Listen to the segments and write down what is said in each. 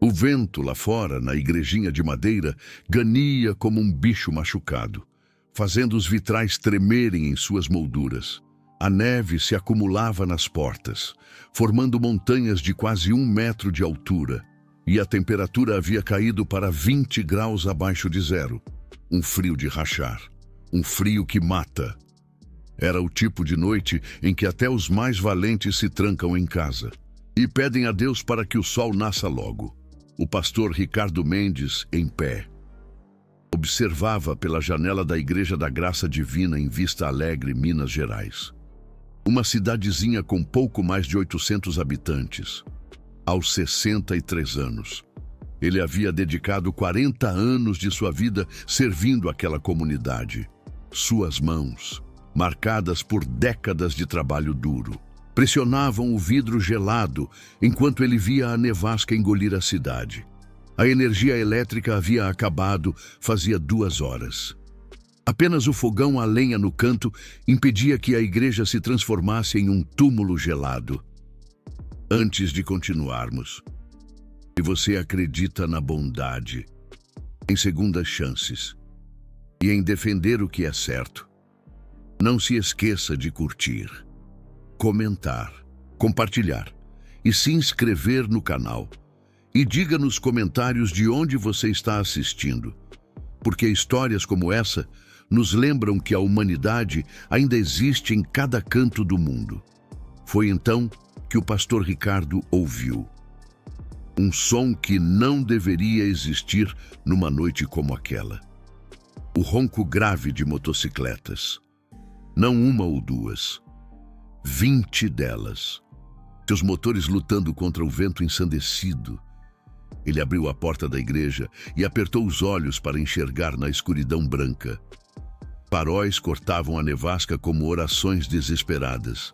O vento lá fora, na igrejinha de madeira, gania como um bicho machucado, fazendo os vitrais tremerem em suas molduras. A neve se acumulava nas portas, formando montanhas de quase 1 metro de altura, e a temperatura havia caído para 20 graus abaixo de zero. Um frio de rachar, um frio que mata. Era o tipo de noite em que até os mais valentes se trancam em casa e pedem a Deus para que o sol nasça logo. O pastor Ricardo Mendes, em pé, observava pela janela da Igreja da Graça Divina em Vista Alegre, Minas Gerais. Uma cidadezinha com pouco mais de 800 habitantes. Aos 63 anos, ele havia dedicado 40 anos de sua vida servindo aquela comunidade. Suas mãos, marcadas por décadas de trabalho duro, pressionavam o vidro gelado enquanto ele via a nevasca engolir a cidade. A energia elétrica havia acabado fazia 2 horas. Apenas o fogão a lenha no canto impedia que a igreja se transformasse em um túmulo gelado. Antes de continuarmos, se você acredita na bondade, em segundas chances e em defender o que é certo, não se esqueça de curtir, comentar, compartilhar e se inscrever no canal. E diga nos comentários de onde você está assistindo, porque histórias como essa nos lembram que a humanidade ainda existe em cada canto do mundo. Foi então que o pastor Ricardo ouviu um som que não deveria existir numa noite como aquela. O ronco grave de motocicletas. Não uma ou duas, 20 delas. Seus motores lutando contra o vento ensandecido. Ele abriu a porta da igreja e apertou os olhos para enxergar na escuridão branca. Faróis cortavam a nevasca como orações desesperadas.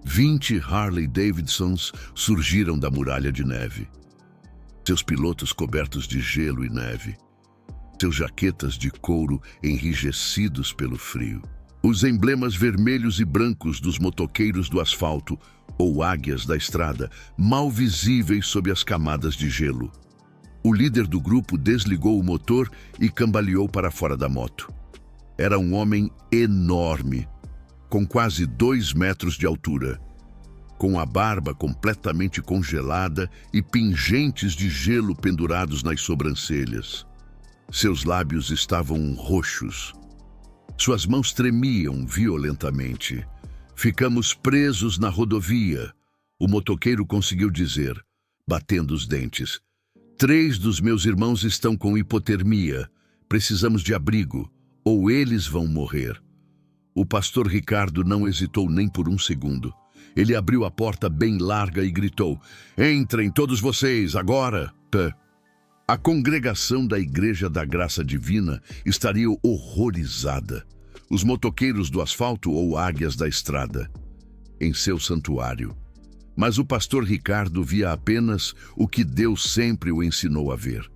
20 Harley Davidsons surgiram da muralha de neve. Seus pilotos cobertos de gelo e neve. Seus jaquetas de couro enrijecidos pelo frio. Os emblemas vermelhos e brancos dos motoqueiros do asfalto ou águias da estrada, mal visíveis sob as camadas de gelo. O líder do grupo desligou o motor e cambaleou para fora da moto. Era um homem enorme, com quase 2 metros de altura, com a barba completamente congelada e pingentes de gelo pendurados nas sobrancelhas. Seus lábios estavam roxos. Suas mãos tremiam violentamente. Ficamos presos na rodovia, o motoqueiro conseguiu dizer, batendo os dentes. 3 dos meus irmãos estão com hipotermia. Precisamos de abrigo, ou eles vão morrer. O pastor Ricardo não hesitou nem por um segundo. Ele abriu a porta bem larga e gritou, entrem todos vocês, agora! A congregação da Igreja da Graça Divina estaria horrorizada. Os motoqueiros do asfalto ou águias da estrada, em seu santuário. Mas o pastor Ricardo via apenas o que Deus sempre o ensinou a ver.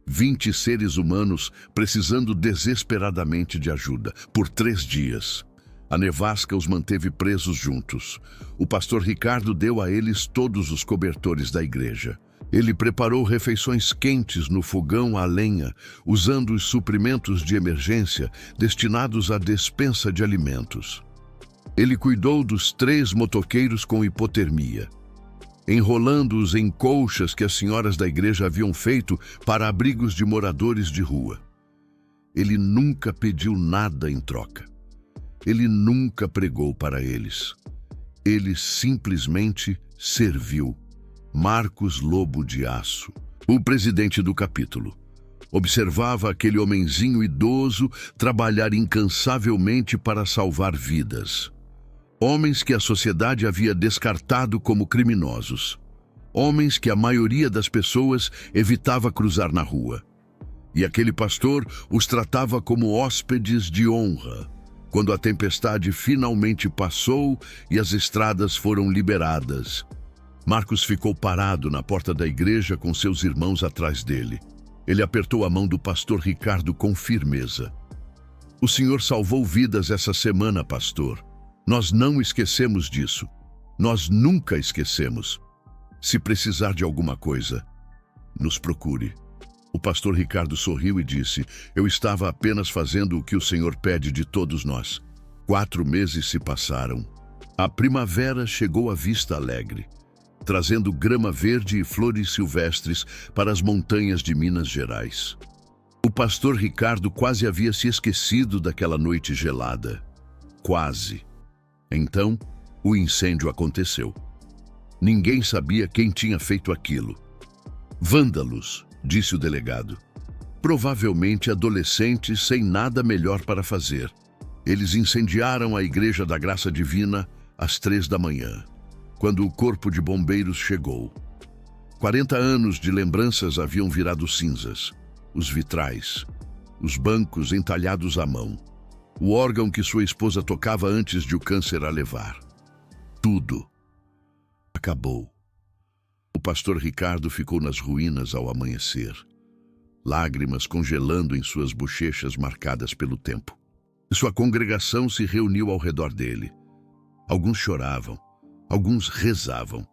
20 seres humanos precisando desesperadamente de ajuda, por 3 dias. A nevasca os manteve presos juntos. O pastor Ricardo deu a eles todos os cobertores da igreja. Ele preparou refeições quentes no fogão a lenha, usando os suprimentos de emergência destinados à despensa de alimentos. Ele cuidou dos 3 motoqueiros com hipotermia, enrolando-os em colchas que as senhoras da igreja haviam feito para abrigos de moradores de rua. Ele nunca pediu nada em troca. Ele nunca pregou para eles. Ele simplesmente serviu. Marcos Lobo de Aço, o presidente do capítulo, observava aquele homenzinho idoso trabalhar incansavelmente para salvar vidas. Homens que a sociedade havia descartado como criminosos. Homens que a maioria das pessoas evitava cruzar na rua. E aquele pastor os tratava como hóspedes de honra. Quando a tempestade finalmente passou e as estradas foram liberadas, Marcos ficou parado na porta da igreja com seus irmãos atrás dele. Ele apertou a mão do pastor Ricardo com firmeza. O senhor salvou vidas essa semana, pastor. Nós não esquecemos disso. Nós nunca esquecemos. Se precisar de alguma coisa, Nos procure. O pastor Ricardo sorriu e disse: eu estava apenas fazendo o que o Senhor pede de todos nós. 4 meses se passaram. A primavera chegou à Vista Alegre, trazendo grama verde e flores silvestres para as montanhas de Minas Gerais. O pastor Ricardo quase havia se esquecido daquela noite gelada. Quase. Então, o incêndio aconteceu. Ninguém sabia quem tinha feito aquilo. Vândalos, disse o delegado. Provavelmente adolescentes sem nada melhor para fazer. Eles incendiaram a Igreja da Graça Divina às 3 da manhã, quando o corpo de bombeiros chegou. 40 anos de lembranças haviam virado cinzas. Os vitrais, os bancos entalhados à mão, o órgão que sua esposa tocava antes de o câncer a levar. Tudo acabou. O pastor Ricardo ficou nas ruínas ao amanhecer, lágrimas congelando em suas bochechas marcadas pelo tempo. Sua congregação se reuniu ao redor dele. Alguns choravam, alguns rezavam.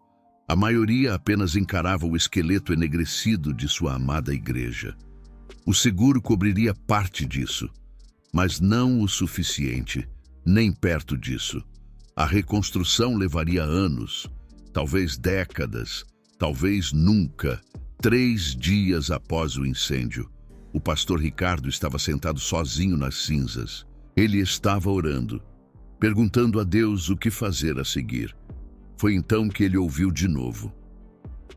A maioria apenas encarava o esqueleto enegrecido de sua amada igreja. O seguro cobriria parte disso, mas não o suficiente, nem perto disso. A reconstrução levaria anos, talvez décadas, talvez nunca. 3 dias após o incêndio, o pastor Ricardo estava sentado sozinho nas cinzas. Ele estava orando, perguntando a Deus o que fazer a seguir. Foi então que ele ouviu de novo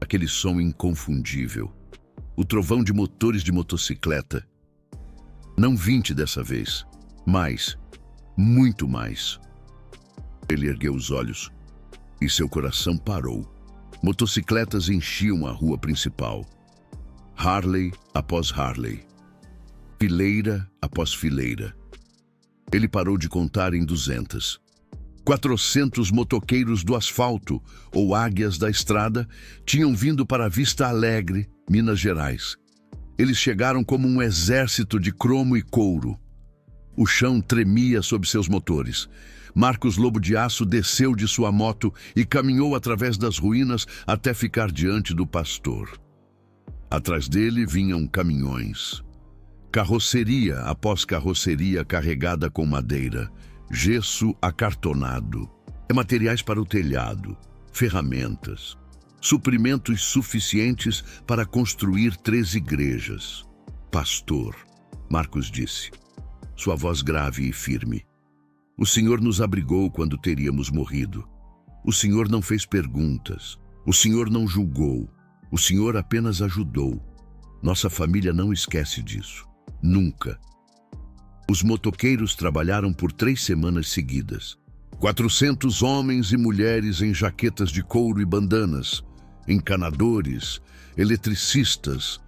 aquele som inconfundível. O trovão de motores de motocicleta. Não 20 dessa vez, mais, muito mais. Ele ergueu os olhos e seu coração parou. Motocicletas enchiam a rua principal. Harley após Harley. Fileira após fileira. Ele parou de contar em 200. 400 motoqueiros do asfalto, ou águias da estrada, tinham vindo para a Vista Alegre, Minas Gerais. Eles chegaram como um exército de cromo e couro. O chão tremia sob seus motores. Marcos Lobo de Aço desceu de sua moto e caminhou através das ruínas até ficar diante do pastor. Atrás dele vinham caminhões. Carroceria após carroceria carregada com madeira, gesso acartonado, materiais para o telhado, ferramentas, suprimentos suficientes para construir 3 igrejas. Pastor, Marcos disse, sua voz grave e firme. O Senhor nos abrigou quando teríamos morrido. O Senhor não fez perguntas. O Senhor não julgou. O Senhor apenas ajudou. Nossa família não esquece disso. Nunca. Os motoqueiros trabalharam por 3 semanas seguidas. 400 homens e mulheres em jaquetas de couro e bandanas, encanadores, eletricistas,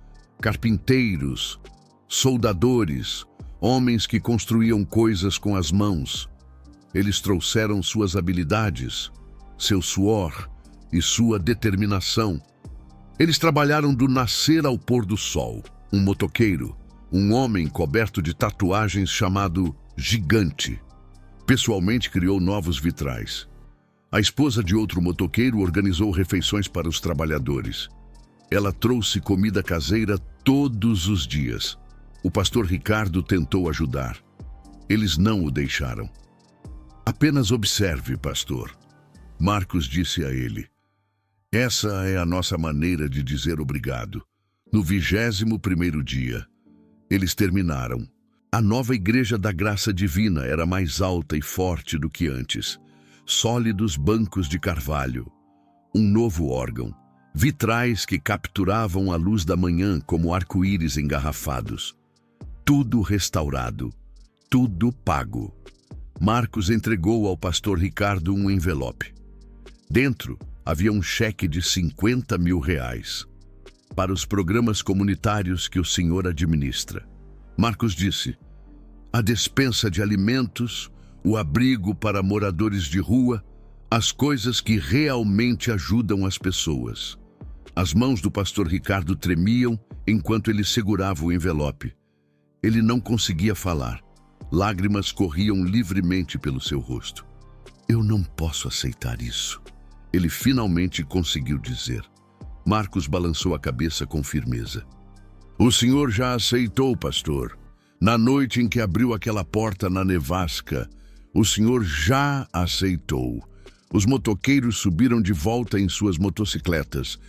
carpinteiros, soldadores, homens que construíam coisas com as mãos. Eles trouxeram suas habilidades, seu suor e sua determinação. Eles trabalharam do nascer ao pôr do sol. Um motoqueiro, um homem coberto de tatuagens chamado Gigante, pessoalmente criou novos vitrais. A esposa de outro motoqueiro organizou refeições para os trabalhadores. Ela trouxe comida caseira todos os dias. O pastor Ricardo tentou ajudar. Eles não o deixaram. Apenas observe, pastor. Marcos disse a ele. Essa é a nossa maneira de dizer obrigado. No 21º dia, eles terminaram. A nova Igreja da Graça Divina era mais alta e forte do que antes. Sólidos bancos de carvalho, um novo órgão, vitrais que capturavam a luz da manhã como arco-íris engarrafados. Tudo restaurado, tudo pago. Marcos entregou ao pastor Ricardo um envelope. Dentro havia um cheque de R$50 mil para os programas comunitários que o senhor administra. Marcos disse, a despensa de alimentos, o abrigo para moradores de rua, as coisas que realmente ajudam as pessoas. As mãos do pastor Ricardo tremiam enquanto ele segurava o envelope. Ele não conseguia falar. Lágrimas corriam livremente pelo seu rosto. Eu não posso aceitar isso. Ele finalmente conseguiu dizer. Marcos balançou a cabeça com firmeza. O senhor já aceitou, pastor. Na noite em que abriu aquela porta na nevasca, o senhor já aceitou. Os motoqueiros subiram de volta em suas motocicletas.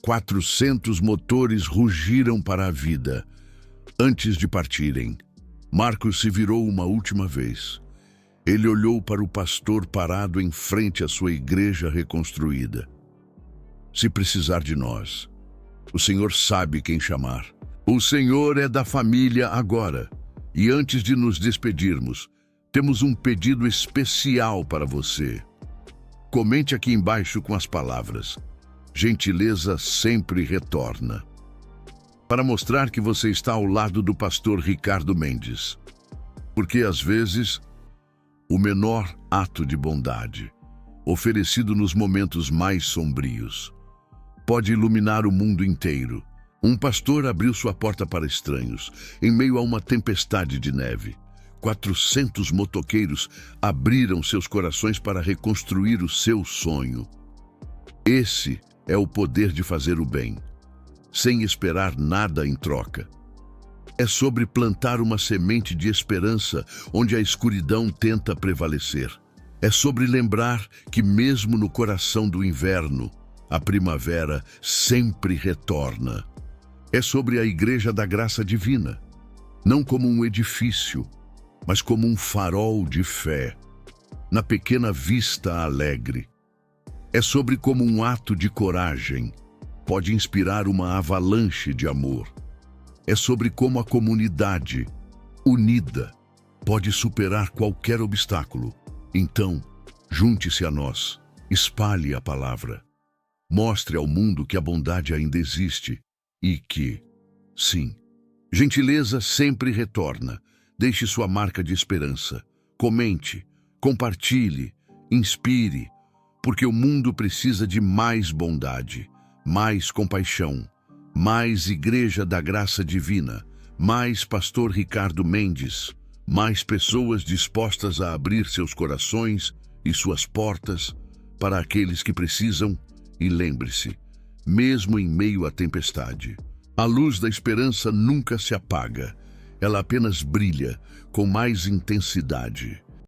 400 motores rugiram para a vida. Antes de partirem, Marcos se virou uma última vez. Ele olhou para o pastor parado em frente à sua igreja reconstruída. Se precisar de nós, o Senhor sabe quem chamar. O Senhor é da família agora. E antes de nos despedirmos, temos um pedido especial para você. Comente aqui embaixo com as palavras: gentileza sempre retorna. Para mostrar que você está ao lado do pastor Ricardo Mendes. Porque às vezes, o menor ato de bondade, oferecido nos momentos mais sombrios, pode iluminar o mundo inteiro. Um pastor abriu sua porta para estranhos, em meio a uma tempestade de neve. 400 motoqueiros abriram seus corações para reconstruir o seu sonho. Esse é o poder de fazer o bem, sem esperar nada em troca. É sobre plantar uma semente de esperança onde a escuridão tenta prevalecer. É sobre lembrar que mesmo no coração do inverno, a primavera sempre retorna. É sobre a Igreja da Graça Divina, não como um edifício, mas como um farol de fé, na pequena vista alegre. É sobre como um ato de coragem pode inspirar uma avalanche de amor. É sobre como a comunidade, unida, pode superar qualquer obstáculo. Então, junte-se a nós, espalhe a palavra. Mostre ao mundo que a bondade ainda existe e que, sim, gentileza sempre retorna. Deixe sua marca de esperança. Comente, compartilhe, inspire, porque o mundo precisa de mais bondade, mais compaixão, mais Igreja da Graça Divina, mais Pastor Ricardo Mendes, mais pessoas dispostas a abrir seus corações e suas portas para aqueles que precisam. E lembre-se, mesmo em meio à tempestade, a luz da esperança nunca se apaga, ela apenas brilha com mais intensidade.